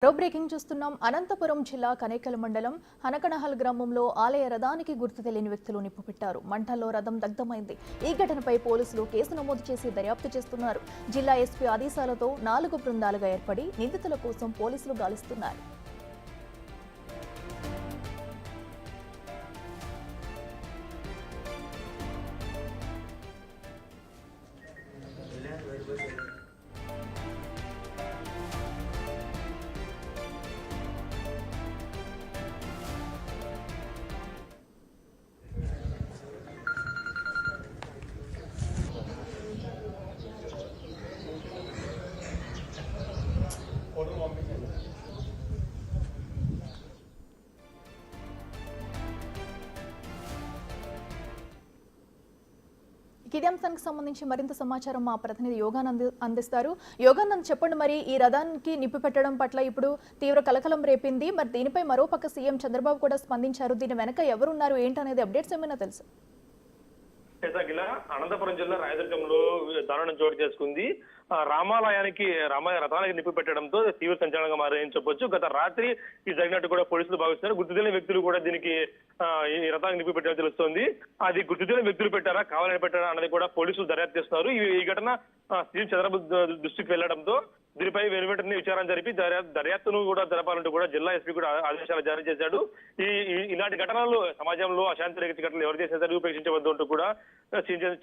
Breaking చూస్తున్నాం. అనంతపురం జిల్లా కనేకల్ మండలం హనకనహల్ గ్రామంలో ఆలయ రథానికి గుర్తు తెలియని వ్యక్తులు నిప్పు పెట్టారు. మంటల్లో రథం దగ్ధమైంది. ఈ ఘటనపై పోలీసులు కేసు నమోదు చేసి దర్యాప్తు చేస్తున్నారు. జిల్లా ఎస్పీ ఆదేశాలతో 4 బృందాలుగా ఏర్పడి నిందితుల కోసం పోలీసులు గాలిస్తున్నారు. ఇదే అంశానికి సంబంధించి మరింత సమాచారం మా ప్రతినిధి యోగానంద్ అందిస్తారు. యోగానంద్, చెప్పండి, మరి ఈ రథానికి నిప్పు పెట్టడం పట్ల ఇప్పుడు తీవ్ర కలకలం రేపింది. మరి దీనిపై మరోపక్క సీఎం చంద్రబాబు కూడా స్పందించారు. దీని వెనక ఎవరున్నారు ఏంటనేది అప్డేట్స్ ఏమైనా తెలుసు? అనంతపురం జిల్లా రాయదుర్గంలో దారుణం చోటు చేసుకుంది. రథానికి నిప్పు పెట్టడంతో తీవ్ర సంచలనంగా మారని చెప్పొచ్చు. గత రాత్రి ఈ జరిగినట్టు కూడా పోలీసులు భావిస్తున్నారు. గుర్తు తెలియని వ్యక్తులు కూడా దీనికి ఈ రథానికి నిప్పు పెట్టడం తెలుస్తోంది. అది గుర్తు తెలియని వ్యక్తులు పెట్టారా, కావాలని పెట్టారా అన్నది కూడా పోలీసులు దర్యాప్తు చేస్తున్నారు. ఈ ఘటన సీఎం చంద్రబాబు దృష్టికి వెళ్లడంతో దీనిపై వెంటనే విచారణ జరిపి దర్యాప్తును కూడా జరపాలంటూ కూడా జిల్లా ఎస్పీ కూడా ఆదేశాలు జారీ చేశాడు. ఇలాంటి ఘటనలు సమాజంలో అశాంతి రేఖ ఘటనలు ఎవరు చేసేసరికి ఉపేక్షించవద్దు అంటూ కూడా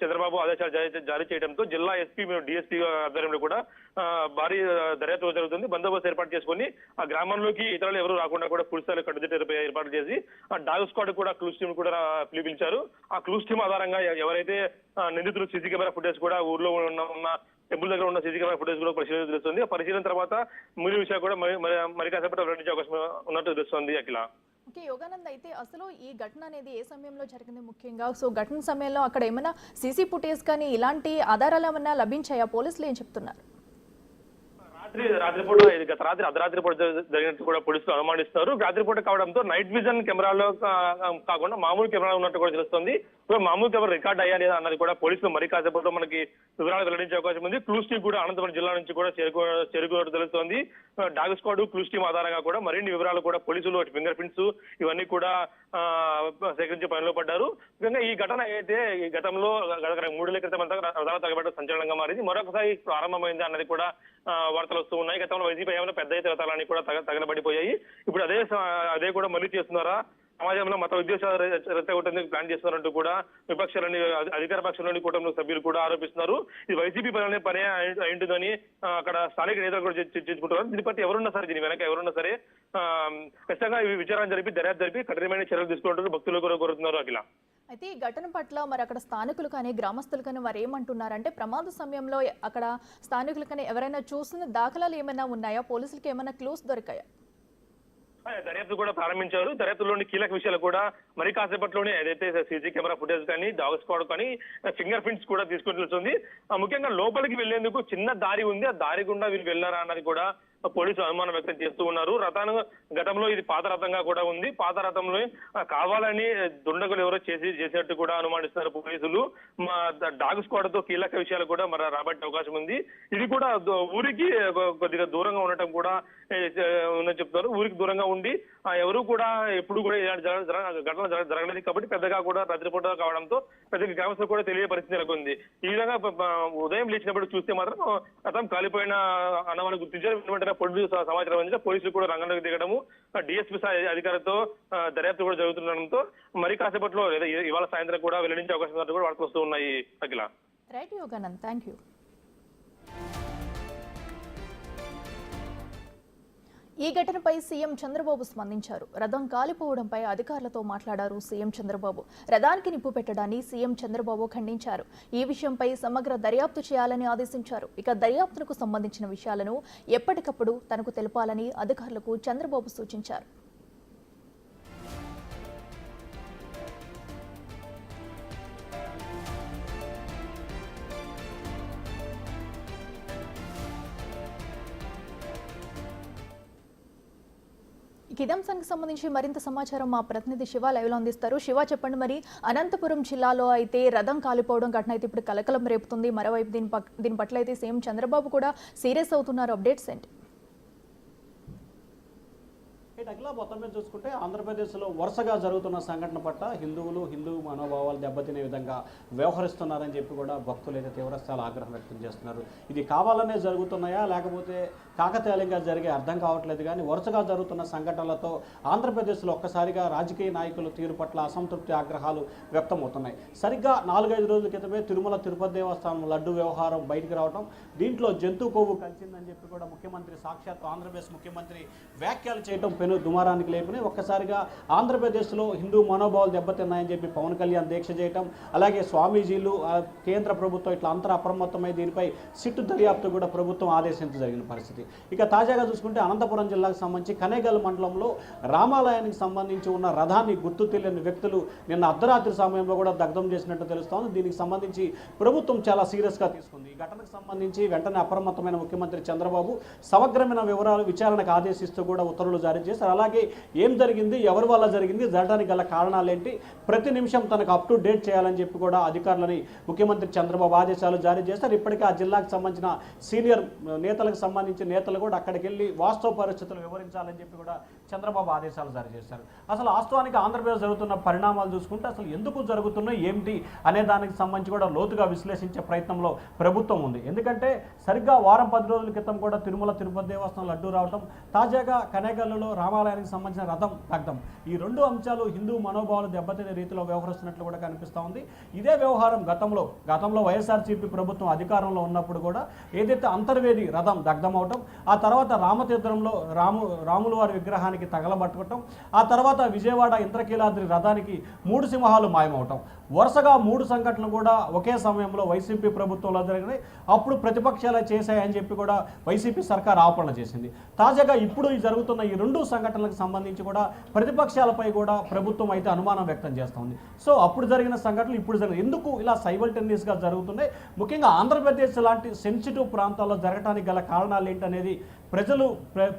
చంద్రబాబు ఆదేశాలు జారీ చేయడంతో జిల్లా ఎస్పీ డిఎస్పీ ఆధ్వర్యంలో కూడా భారీ దర్యాప్తు జరుగుతుంది. బందోబస్తు ఏర్పాటు చేసుకుని ఆ గ్రామంలోకి ఇతరులు ఎవరు రాకుండా కూడా పులిసాలు కట్టుదిట్టు ఏర్పాటు చేసి ఆ డాగ్ స్క్వాడ్ కూడా క్లూస్ టీమ్ కూడా పిలిపించారు. ఆ క్లూస్ టీమ్ ఆధారంగా ఎవరైతే నిందితులు సీసీ కెమెరా ఫుటేజ్ కూడా ఊర్లో ఉన్న టెంపుల్ దగ్గర ఉన్న సీసీ కెమెరా ఫుటేజ్ కూడా పరిశీలన తెలుస్తుంది. ఆ పరిశీలన తర్వాత మిగిలిన విషయాలు కూడా మరి కాసేపట్లో వెల్లడించే అవకాశం ఉన్నట్టు తెలుస్తుంది. అఖిల, ఓకే యోగానంద్, అయితే అసలు ఈ ఘటన అనేది ఏ సమయంలో జరిగింది ముఖ్యంగా? సో ఘటన సమయంలో అక్కడ ఏమైనా సీసీ ఫుటేజ్ కానీ ఇలాంటి ఆధారాలు ఏమైనా లభించాయా? పోలీసులు ఏం చెప్తున్నారు? రాత్రిపూట గత రాత్రి అర్ధరాత్రి పూట జరిగినట్టు కూడా పోలీసులు అనుమానిస్తున్నారు. రాత్రిపూట కావడంతో నైట్ విజన్ కెమెరాలో కాకుండా మామూలు కెమెరా ఉన్నట్టు కూడా తెలుస్తుంది. మామూలు కెమెరా రికార్డ్ అయ్యా లేదా అన్నది కూడా పోలీసులు మరి కాసేపట్లో మనకి వివరాలు వెల్లడించే అవకాశం ఉంది. క్లూస్ టీమ్ కూడా అనంతపురం జిల్లా నుంచి కూడా చేరుకున్నట్టు తెలుస్తోంది. డాగ్ స్క్వాడ్ క్లూస్ టీమ్ ఆధారంగా కూడా మరిన్ని వివరాలు కూడా పోలీసులు ఫింగర్ ప్రింట్స్ ఇవన్నీ కూడా సేకరించే పనిలో పడ్డారు. ముఖ్యంగా ఈ ఘటన అయితే ఈ గతంలో 3 నెలల క్రితం అంతా రథాలు తగబడ్డ సంచలనంగా మారింది. మరొకసారి ప్రారంభమైంది అన్నది కూడా వార్తలు వస్తూ ఉన్నాయి. గతంలో వైసీపీ ఏమైనా పెద్ద ఎత్తున రథాలన్నీ కూడా తగలబడిపోయాయి. ఇప్పుడు అదే కూడా మళ్ళీ చేస్తున్నారా, సమాజంలో మత ఉద్దేశాలు రెచ్చగొట్టేందుకు ప్లాన్ చేస్తున్నారంటూ కూడా విపక్షాలని అధికార పక్షంలోని కూటమి సభ్యులు కూడా ఆరోపిస్తున్నారు. ఇది వైసీపీ పనే అయింటుందని అక్కడ స్థానిక నేతలు కూడా చర్చించుకుంటున్నారు. దీని పట్ల ఎవరున్నా సరే, దీని వెనక ఎవరున్నా సరే ఖచ్చితంగా విచారణ జరిపి దర్యాప్తు జరిపి కఠినమైన చర్యలు తీసుకుంటారు భక్తులు కూడా కోరుతున్నారు. అఖిల, అయితే ఈ ఘటన పట్ల మరి అక్కడ స్థానికులు కానీ గ్రామస్తులు కానీ వారు ఏమంటున్నారంటే ప్రమాద సమయంలో అక్కడ స్థానికులు కానీ ఎవరైనా చూసిన దాఖలాలు ఏమైనా ఉన్నాయా? పోలీసులకి ఏమైనా క్లూస్ దొరికాయా? దర్యాప్తు కూడా ప్రారంభించారు. దర్యాప్తులోని కీలక విషయాలు కూడా మరి కాసేపట్లోనే ఏదైతే సీసీ కెమెరా ఫుటేజ్ కానీ డాగ్ స్క్వాడ్ కానీ ఫింగర్ ప్రింట్స్ కూడా తీసుకుని తెలుస్తుంది. ముఖ్యంగా లోపలికి వెళ్లేందుకు చిన్న దారి ఉంది. ఆ దారి గుండా వీళ్ళు వెళ్ళారా అన్నది కూడా పోలీసులు అనుమానం వ్యక్తం చేస్తూ ఉన్నారు. గతంలో ఇది పాత రథంగా కూడా ఉంది. పాత రథంలో కావాలని దుండగులు ఎవరో చేసినట్టు కూడా అనుమానిస్తున్నారు పోలీసులు. డాగ్ స్క్వాడ్ తో కీలక విషయాలు కూడా మరి రాబట్టే అవకాశం ఉంది. ఇది కూడా ఊరికి కొద్దిగా దూరంగా ఉండటం కూడా ఉందని చెప్తున్నారు. ఊరికి దూరంగా ఉండి ఎవరు కూడా ఎప్పుడు కూడా ఘటన జరగలేదు కాబట్టి పెద్దగా కూడా రాత్రిపూట కావడంతో పెద్దగా గ్రామస్తులు కూడా తెలియ పరిస్థితి నెలకొంది. ఈ విధంగా ఉదయం లేచినప్పుడు చూస్తే మాత్రం రథం కాలిపోయిన అన్నవాళ్ళు గుర్తించారు. పోలీసు సమాచారం అందించిన పోలీసులు కూడా రంగంలోకి దిగడము, డిఎస్పీ అధికారులతో దర్యాప్తు కూడా జరుగుతుండడంతో మరి కాసేపట్లో లేదా ఇవాళ సాయంత్రం కూడా వెల్లడించే అవకాశం కూడా వార్తలు వస్తూ ఉన్నాయి. అఖిల, రైట్ యోగానంద్, థ్యాంక్ యూ. ఈ ఘటనపై సీఎం చంద్రబాబు స్పందించారు. రథం కాలిపోవడంపై అధికారులతో మాట్లాడారు సీఎం చంద్రబాబు. రథానికి నిప్పు పెట్టడాన్ని సీఎం చంద్రబాబు ఖండించారు. ఈ విషయంపై సమగ్ర దర్యాప్తు చేయాలని ఆదేశించారు. ఇక దర్యాప్తుకు సంబంధించిన విషయాలను ఎప్పటికప్పుడు తనకు తెలపాలని అధికారులకు చంద్రబాబు సూచించారు. ఇదే అంశానికి సంబంధించి మరింత సమాచారం మా ప్రతినిధి శివ లైవ్ లో అందిస్తారు. శివ, చెప్పండి, మరి అనంతపురం జిల్లాలో అయితే రథం కాలిపోవడం ఘటన అయితే ఇప్పుడు కలకలం రేపుతుంది. మరోవైపు దీని పట్ల అయితే సీఎం చంద్రబాబు కూడా సీరియస్ అవుతున్నారు. అప్డేట్స్ ఏంటి? రైట్ అఖిల, మొత్తం మీద చూసుకుంటే ఆంధ్రప్రదేశ్లో వరుసగా జరుగుతున్న సంఘటన పట్ల హిందూ మనోభావాలు దెబ్బతినే విధంగా వ్యవహరిస్తున్నారని చెప్పి కూడా భక్తులు అయితే తీవ్రస్థాయిలో ఆగ్రహం వ్యక్తం చేస్తున్నారు. ఇది కావాలనే జరుగుతున్నాయా లేకపోతే కాకతాళీయంగా జరిగే అర్థం కావట్లేదు. కానీ వరుసగా జరుగుతున్న సంఘటనలతో ఆంధ్రప్రదేశ్లో ఒక్కసారిగా రాజకీయ నాయకుల తీరు పట్ల అసంతృప్తి ఆగ్రహాలు వ్యక్తమవుతున్నాయి. సరిగ్గా 4-5 రోజుల క్రితమే తిరుమల తిరుపతి దేవస్థానం లడ్డు వ్యవహారం బయటికి రావడం, దీంట్లో జంతు కొవ్వు కలిసిందని చెప్పి కూడా ముఖ్యమంత్రి సాక్షాత్ ఆంధ్రప్రదేశ్ ముఖ్యమంత్రి వ్యాఖ్యలు చేయడం పెను దుమారానికి లేపుని ఒక్కసారిగా ఆంధ్రప్రదేశ్లో హిందూ మనోభావాలు దెబ్బతిన్నాయని చెప్పి పవన్ కళ్యాణ్ దీక్ష చేయటం, అలాగే స్వామీజీలు కేంద్ర ప్రభుత్వం ఇట్లా అంతర అప్రమత్తమై దీనిపై సిట్టు దర్యాప్తు కూడా ప్రభుత్వం ఆదేశించడం జరిగిన పరిస్థితి. ఇక తాజాగా చూసుకుంటే అనంతపురం జిల్లాకు సంబంధించి కనేగల్ మండలంలో రామాలయానికి సంబంధించి ఉన్న రథాన్ని గుర్తు తెలియని వ్యక్తులు నిన్న అర్ధరాత్రి సమయంలో కూడా దగ్ధం చేసినట్టు తెలుస్తోంది. దీనికి సంబంధించి ప్రభుత్వం చాలా సీరియస్గా తీసుకుంది. ఈ ఘటనకు సంబంధించి వెంటనే అప్రమత్తమైన ముఖ్యమంత్రి చంద్రబాబు సమగ్రమైన వివరాలు విచారణకు ఆదేశిస్తూ కూడా ఉత్తర్వులు జారీ చేశారు. అలాగే ఏం జరిగింది, ఎవరి వల్ల జరిగింది, జరగడానికి గల కారణాలేంటి, ప్రతి నిమిషం తనకు అప్ టు డేట్ చేయాలని చెప్పి కూడా అధికారులని ముఖ్యమంత్రి చంద్రబాబు ఆదేశాలు జారీ చేశారు. ఇప్పటికే ఆ జిల్లాకు సంబంధించిన సీనియర్ నేతలకు సంబంధించిన నేతలు కూడా అక్కడికి వెళ్ళి వాస్తవ పరిస్థితులు వివరించాలని చెప్పి కూడా చంద్రబాబు ఆదేశాలు జారీ చేశారు. అసలు వాస్తవానికి ఆంధ్రప్రదేశ్ జరుగుతున్న పరిణామాలు చూసుకుంటే అసలు ఎందుకు జరుగుతున్నాయి ఏమిటి అనే దానికి సంబంధించి కూడా లోతుగా విశ్లేషించే ప్రయత్నంలో ప్రభుత్వం ఉంది. ఎందుకంటే సరిగ్గా వారం 10 రోజుల క్రితం కూడా తిరుమల తిరుపతి దేవస్థానం లడ్డు రావడం, తాజాగా కనేగల్లులో రామాలయానికి సంబంధించిన రథం దగ్ధం, ఈ 2 అంశాలు హిందూ మనోభావాలు దెబ్బతినే రీతిలో వ్యవహరిస్తున్నట్లు కూడా కనిపిస్తూ ఉంది. ఇదే వ్యవహారం గతంలో వైఎస్ఆర్సీపీ ప్రభుత్వం అధికారంలో ఉన్నప్పుడు కూడా ఏదైతే అంతర్వేది రథం దగ్ధం అవటం, ఆ తర్వాత రామతీర్థంలో రాముల వారి విగ్రహానికి తగలబట్టుకోవటం, ఆ తర్వాత విజయవాడ ఇంద్రకీలాద్రి రథానికి 3 సింహాలు మాయమవటం, వరుసగా 3 సంఘటనలు కూడా ఒకే సమయంలో వైసీపీ ప్రభుత్వంలో జరిగినాయి. అప్పుడు ప్రతిపక్షాలు చేశాయని చెప్పి కూడా వైసీపీ సర్కార్ ఆరోపణ చేసింది. తాజాగా ఇప్పుడు జరుగుతున్న ఈ 2 సంఘటనలకు సంబంధించి కూడా ప్రతిపక్షాలపై కూడా ప్రభుత్వం అయితే అనుమానం వ్యక్తం చేస్తోంది. సో అప్పుడు జరిగిన సంఘటనలు ఇప్పుడు జరిగిన ఎందుకు ఇలా సైమల్టేనియస్గా జరుగుతున్నాయి, ముఖ్యంగా ఆంధ్రప్రదేశ్ లాంటి సెన్సిటివ్ ప్రాంతాల్లో జరగడానికి గల కారణాలు ఏంటనేది ప్రజలు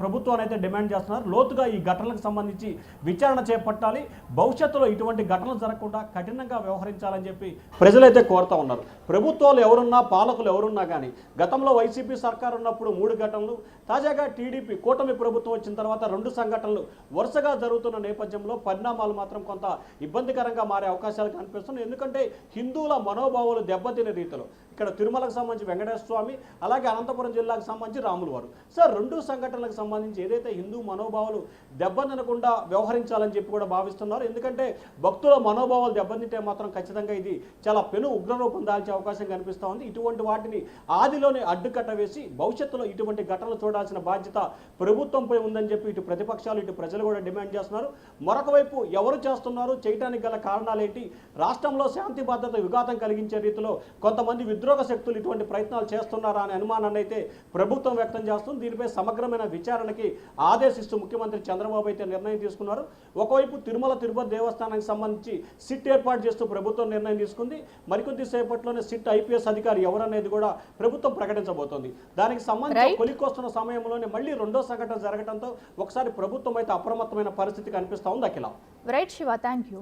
ప్రభుత్వాన్ని అయితే డిమాండ్ చేస్తున్నారు. లోతుగా ఈ ఘటనలకు సంబంధించి విచారణ చేపట్టాలి, భవిష్యత్తులో ఇటువంటి ఘటనలు జరగకుండా కఠినంగా వ్యవహరించాలని చెప్పి ప్రజలైతే కోరుతా ఉన్నారు. ప్రభుత్వాలు ఎవరున్నా, పాలకులు ఎవరున్నా కానీ గతంలో వైసీపీ సర్కార్ ఉన్నప్పుడు 3 ఘటనలు, తాజాగా టీడీపీ కూటమి ప్రభుత్వం వచ్చిన తర్వాత 2 సంఘటనలు వరుసగా జరుగుతున్న నేపథ్యంలో పరిణామాలు మాత్రం కొంత ఇబ్బందికరంగా మారే అవకాశాలు కనిపిస్తున్నాయి. ఎందుకంటే హిందువుల మనోభావాలు దెబ్బతినే రీతిలో ఇక్కడ తిరుమలకు సంబంధించి వెంకటేశ్వర స్వామి, అలాగే అనంతపురం జిల్లాకు సంబంధించి రాముల వారు, సార్ 2 సంఘటనలకు సంబంధించి ఏదైతే హిందూ మనోభావాలు దెబ్బతినకుండా వ్యవహరించాలని చెప్పి కూడా భావిస్తున్నారు. ఎందుకంటే భక్తుల మనోభావాలు దెబ్బతింటే మాత్రం ఖచ్చితంగా ఇది చాలా పెను ఉగ్రరూపం దాల్చే అవకాశం కనిపిస్తూ ఉంది. ఇటువంటి వాటిని ఆదిలోనే అడ్డుకట్ట వేసి భవిష్యత్తులో ఇటువంటి ఘటనలు చూడాల్సిన బాధ్యత ప్రభుత్వంపై ఉందని చెప్పి ఇటు ప్రతిపక్షాలు ఇటు ప్రజలు కూడా డిమాండ్ చేస్తున్నారు. మరొక వైపు ఎవరు చేస్తున్నారు, చేయడానికి గల కారణాలు ఏంటి, రాష్ట్రంలో శాంతి భద్రత విఘాతం కలిగించే రీతిలో కొంతమంది విద్రోహ శక్తులు ఇటువంటి ప్రయత్నాలు చేస్తున్నారా అనే అనుమానాన్ని అయితే ప్రభుత్వం వ్యక్తం చేస్తుంది. దీనిపై సమగ్రమైన విచారణకి ఆదేశిస్తూ ముఖ్యమంత్రి చంద్రబాబు అయితే నిర్ణయం తీసుకున్నారు. ఒకవైపు తిరుమల తిరుపతి దేవస్థానానికి సంబంధించి సిట్ ఏర్పాటు చేస్తూ ప్రభుత్వం నిర్ణయం తీసుకుంది. మరికొద్ది సేపట్లోనే సిట్ ఐపీఎస్ అధికారి ఎవరనేది కూడా ప్రభుత్వం ప్రకటించబోతోంది. దానికి సంబంధించి కొలిక్కొస్తున్న సమయంలోనే మళ్ళీ 2వ సంఘటన జరగడంతో ఒకసారి ప్రభుత్వం అయితే అప్రమత్తమైన పరిస్థితి కనిపిస్తూ ఉంది. Akhila. Right Shiva, thank you.